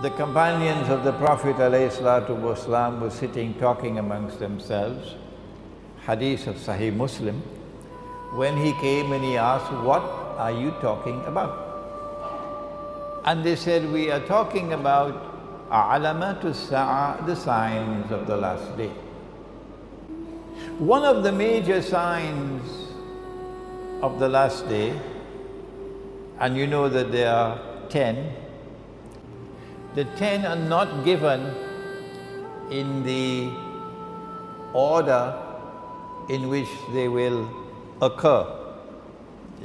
The companions of the Prophet ﷺ were sitting talking amongst themselves, hadith of Sahih Muslim, when he came and he asked, "What are you talking about?" And they said, "We are talking about alamatu sa'a, the signs of the last day." One of the major signs of the last day, and you know that there are 10, the 10 are not given in the order in which they will occur.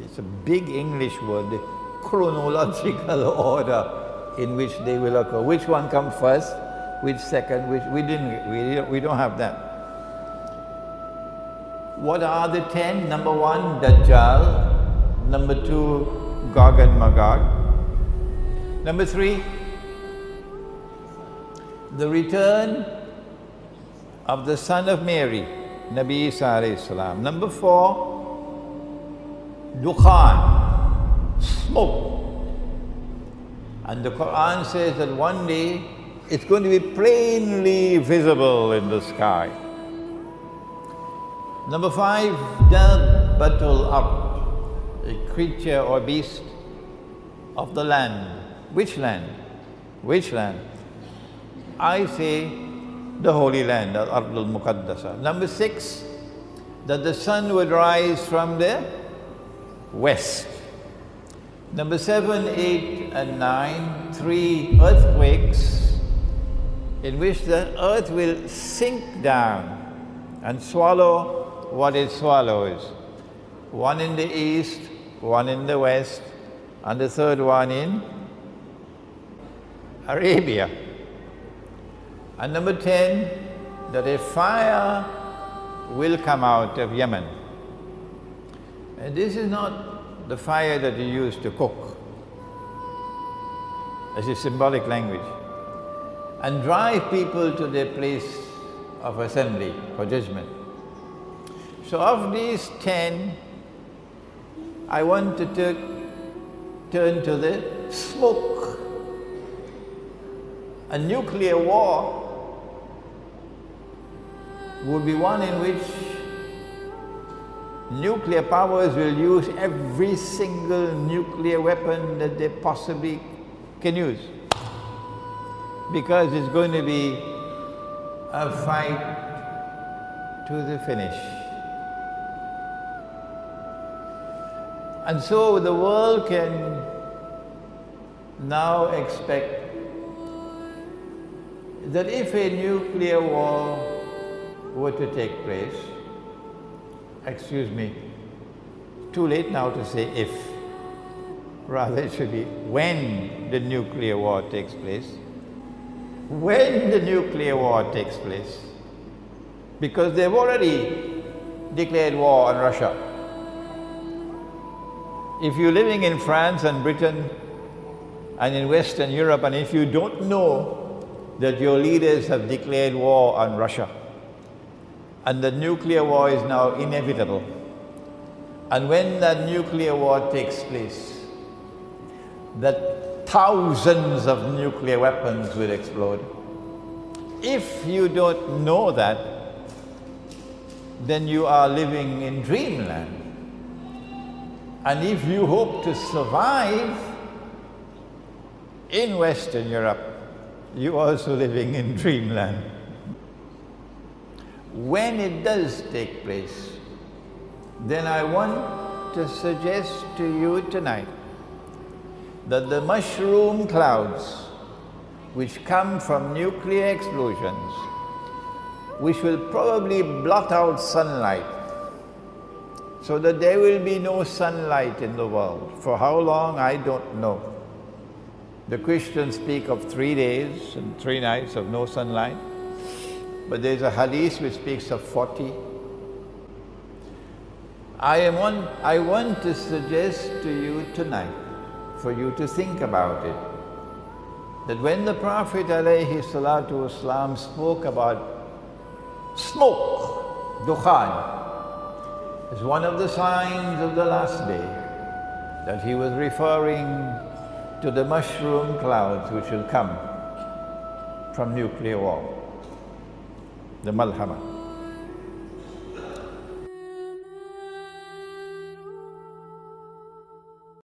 It's a big English word, the chronological order in which they will occur. Which one comes first, which second, which we don't have that. What are the 10? Number 1, Dajjal. Number 2, Gog and Magog. Number 3, the return of the son of Mary, Nabi Isa alayhi salam. Number 4, Dukhan, smoke. And the Quran says that one day it's going to be plainly visible in the sky. Number 5, Dabbatul Ard, a creature or beast of the land. Which land? Which land? I say the Holy Land, Al-Ardul Muqaddasa. Number 6, that the sun would rise from the west. Number 7, 8 and 9, 3 earthquakes in which the earth will sink down and swallow what it swallows. One in the east, one in the west, and the third one in Arabia. And number 10, that a fire will come out of Yemen. And this is not the fire that you use to cook, as a symbolic language, and drive people to their place of assembly for judgment. So of these 10, I want to turn to the smoke. A nuclear war would be one in which nuclear powers will use every single nuclear weapon that they possibly can use, because it's going to be a fight to the finish. And so the world can now expect that if a nuclear war were to take place, excuse me, too late now to say if, rather it should be when the nuclear war takes place. When the nuclear war takes place, because they've already declared war on Russia. If you're living in France and Britain and in Western Europe, and if you don't know that your leaders have declared war on Russia, and the nuclear war is now inevitable, and when that nuclear war takes place, that thousands of nuclear weapons will explode. If you don't know that, then you are living in dreamland. And if you hope to survive in Western Europe, you're also living in dreamland. When it does take place, then I want to suggest to you tonight that the mushroom clouds which come from nuclear explosions, which will probably blot out sunlight, so that there will be no sunlight in the world. For how long, I don't know. The Christians speak of 3 days and 3 nights of no sunlight, but there's a hadith which speaks of 40. I want to suggest to you tonight, for you to think about it, that when the Prophet ﷺ spoke about smoke, Dukhan, as one of the signs of the last day, that he was referring to the mushroom clouds which will come from nuclear war, the malhama.